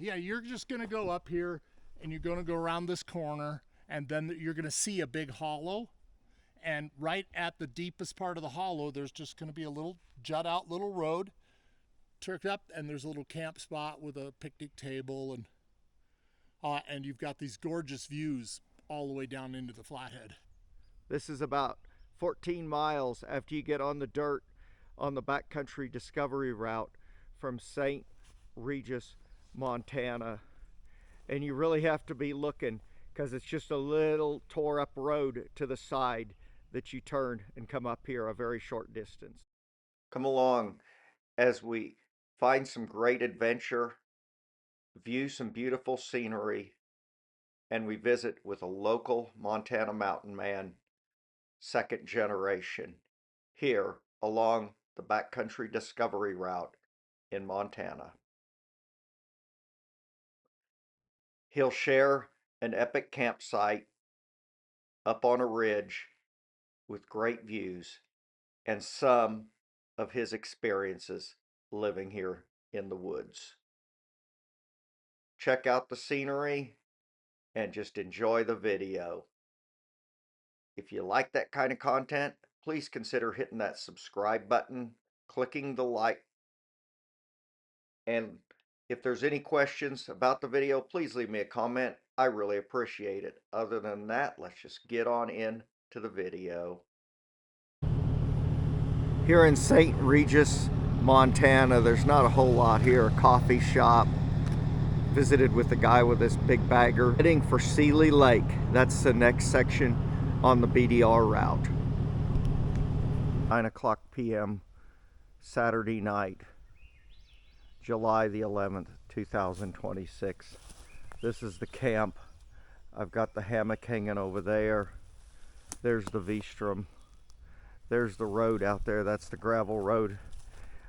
you're just gonna go up here and you're gonna go around this corner, and then you're gonna see a big hollow, and right at the deepest part of the hollow there's just gonna be a little jut out little road turked up, and there's a little camp spot with a picnic table, and you've got these gorgeous views all the way down into the flathead. This is about 14 miles after you get on the dirt on the Backcountry Discovery Route from St. Regis, Montana. And you really have to be looking, because it's just a little tore up road to the side that you turn and come up here a very short distance. Come along as we find some great adventure, view some beautiful scenery, and we visit with a local Montana mountain man, second generation, here along the Backcountry Discovery Route in Montana. He'll share an epic campsite up on a ridge with great views and some of his experiences living here in the woods. Check out the scenery and just enjoy the video. If you like that kind of content, please consider hitting that subscribe button, clicking the like, and if there's any questions about the video, please leave me a comment. I really appreciate it. Other than that, let's just get on in to the video. Here in St. Regis, Montana, there's not a whole lot here. A coffee shop. Visited with a guy with this big bagger. Heading for Seeley Lake. That's the next section on the BDR route. 9:00 p.m. Saturday night, July the 11th, 2026. This is the camp. I've got the hammock hanging over there. There's the V-strom. There's the road out there. That's the gravel road.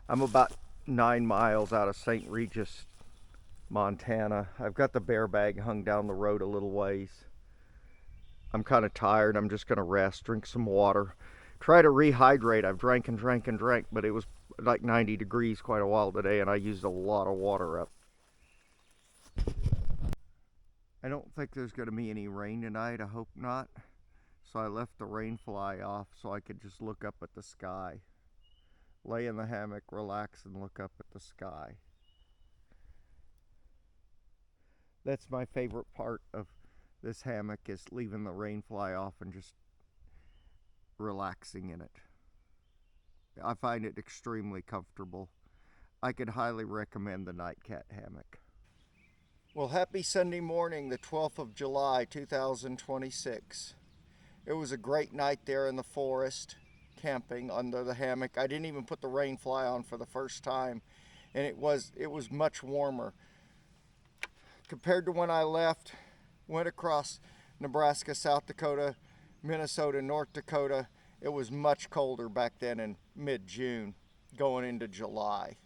I'm about 9 miles out of St. Regis, Montana. I've got the bear bag hung down the road a little ways. I'm kind of tired. I'm just going to rest, drink some water, try to rehydrate. I've drank and drank and drank, but it was like 90 degrees quite a while today, and I used a lot of water up. I don't think there's going to be any rain tonight. I hope not. So I left the rain fly off so I could just look up at the sky. Lay in the hammock, relax, and look up at the sky. That's my favorite part of this hammock, is leaving the rain fly off and just relaxing in it. I find it extremely comfortable. I could highly recommend the Nightcat hammock. Well, happy Sunday morning, the 12th of July, 2026. It was a great night there in the forest, camping under the hammock. I didn't even put the rain fly on for the first time, and it was much warmer. Compared to when I left, went across Nebraska, South Dakota, Minnesota, North Dakota, it was much colder back then in mid-June, going into July.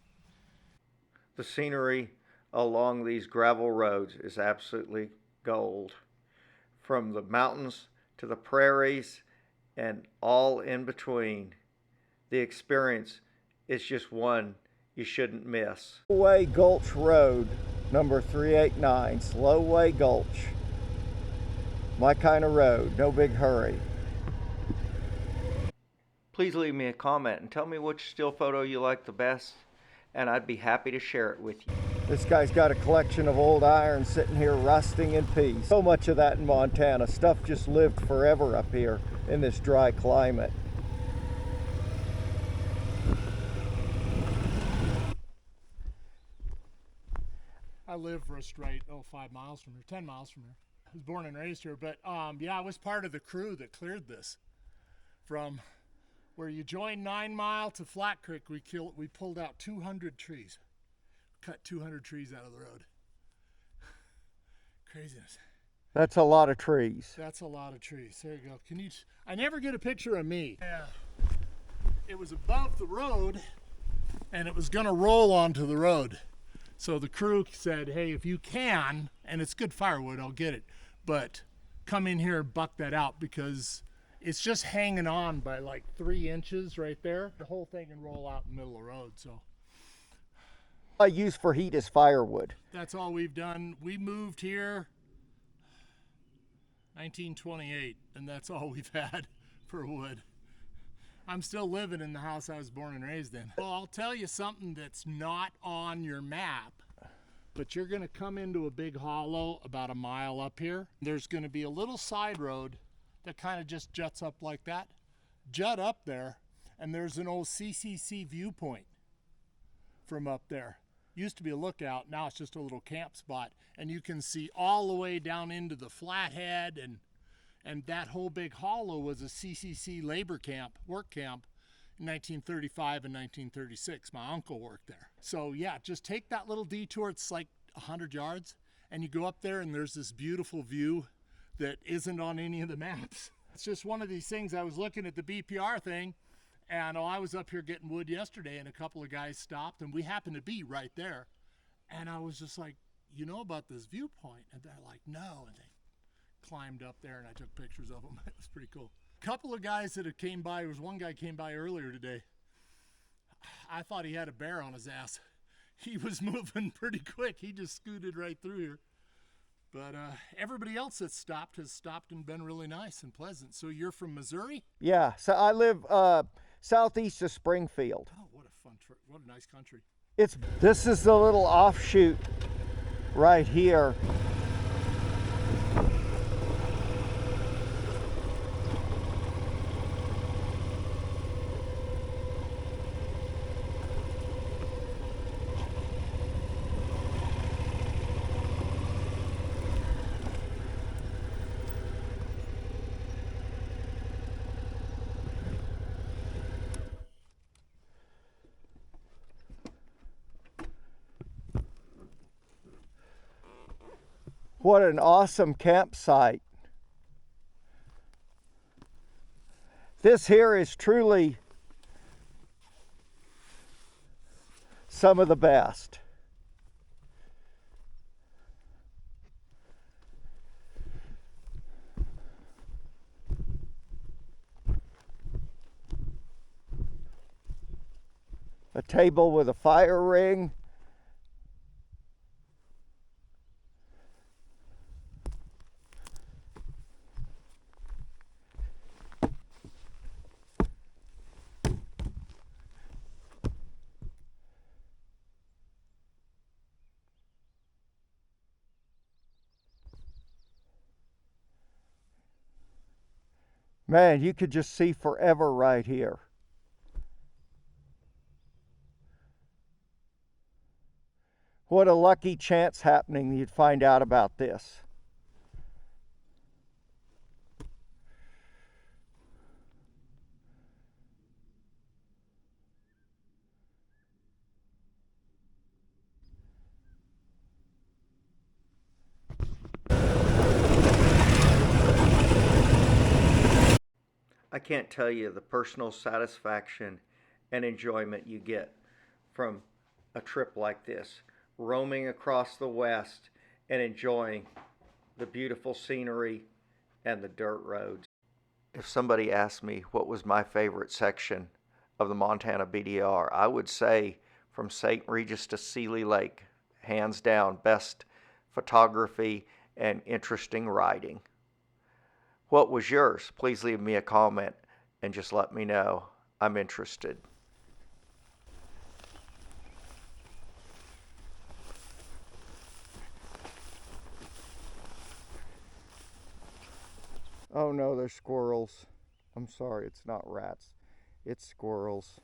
The scenery along these gravel roads is absolutely gold. From the mountains to the prairies and all in between. The experience is just one you shouldn't miss. Slowway Gulch Road, number 389, Slowway Gulch. My kind of road, no big hurry. Please leave me a comment and tell me which still photo you like the best, and I'd be happy to share it with you. This guy's got a collection of old iron sitting here rusting in peace. So much of that in Montana. Stuff just lived forever up here in this dry climate. I live for a straight 5 miles from here, 10 miles from here. I was born and raised here, but yeah, I was part of the crew that cleared this. From where you join 9 Mile to Flat Creek, we pulled out 200 trees. Cut 200 trees out of the road. Craziness. That's a lot of trees. That's a lot of trees. There you go. I never get a picture of me. Yeah. It was above the road, and it was gonna roll onto the road. So the crew said, hey, if you can, and it's good firewood, I'll get it, but come in here and buck that out, because it's just hanging on by like 3 inches right there. The whole thing can roll out in the middle of the road, so. I use for heat is firewood. That's all we've done. We moved here 1928, and that's all we've had for wood. I'm still living in the house I was born and raised in. Well, I'll tell you something that's not on your map, but you're gonna come into a big hollow about a mile up here. There's gonna be a little side road that kind of just juts up like that. Jut up there, and there's an old CCC viewpoint from up there. Used to be a lookout, now it's just a little camp spot. And you can see all the way down into the flathead, and that whole big hollow was a CCC labor camp, work camp, in 1935 and 1936. My uncle worked there. So yeah, just take that little detour. It's like 100 yards, and you go up there, and there's this beautiful view that isn't on any of the maps. It's just one of these things. I was looking at the BPR thing, and I was up here getting wood yesterday, and a couple of guys stopped, and we happened to be right there. And I was just like, you know about this viewpoint? And they're like, no. And they climbed up there, and I took pictures of them. It was pretty cool. A couple of guys that had came by. There was one guy came by earlier today. I thought he had a bear on his ass. He was moving pretty quick. He just scooted right through here. But everybody else that's stopped has stopped and been really nice and pleasant. So you're from Missouri? Yeah, so I live southeast of Springfield. Oh, what a fun trip. What a nice country. This is the little offshoot right here. What an awesome campsite. This here is truly some of the best. A table with a fire ring. Man, you could just see forever right here. What a lucky chance happening you'd find out about this. I can't tell you the personal satisfaction and enjoyment you get from a trip like this, roaming across the West and enjoying the beautiful scenery and the dirt roads. If somebody asked me what was my favorite section of the Montana BDR, I would say from St. Regis to Seeley Lake, hands down, best photography and interesting riding. What was yours? Please leave me a comment and just let me know. I'm interested. Oh no, they're squirrels. I'm sorry, it's not rats. It's squirrels.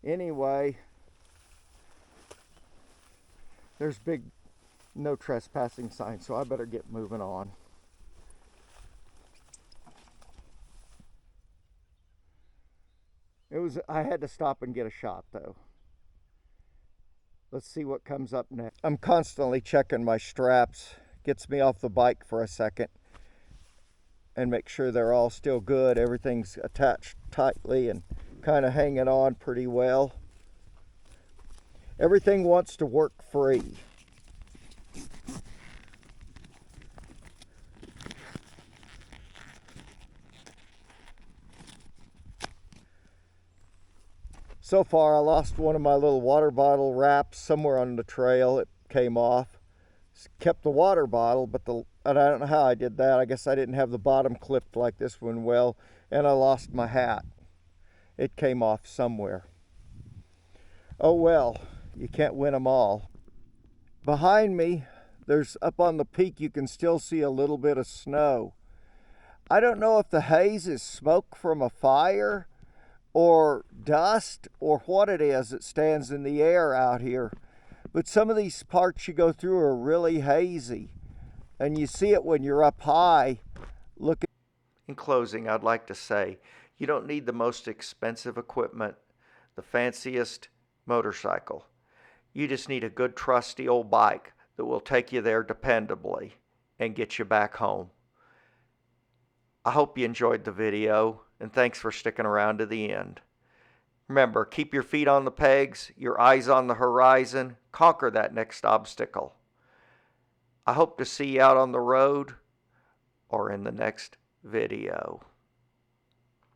Anyway, there's big no trespassing sign, so I better get moving on. I had to stop and get a shot though. Let's see what comes up next. I'm constantly checking my straps. Gets me off the bike for a second and make sure they're all still good. Everything's attached tightly and kind of hanging on pretty well. Everything wants to work free. So far I lost one of my little water bottle wraps somewhere on the trail. It came off. Kept the water bottle, but and I don't know how I did that. I guess I didn't have the bottom clipped like this one well, and I lost my hat. It came off somewhere. Oh well, you can't win them all. Behind me, there's up on the peak, you can still see a little bit of snow. I don't know if the haze is smoke from a fire or dust or what it is that stands in the air out here. But some of these parts you go through are really hazy, and you see it when you're up high. Look. In closing, I'd like to say, you don't need the most expensive equipment, the fanciest motorcycle. You just need a good trusty old bike that will take you there dependably and get you back home. I hope you enjoyed the video, and thanks for sticking around to the end. Remember, keep your feet on the pegs, your eyes on the horizon, conquer that next obstacle. I hope to see you out on the road or in the next video.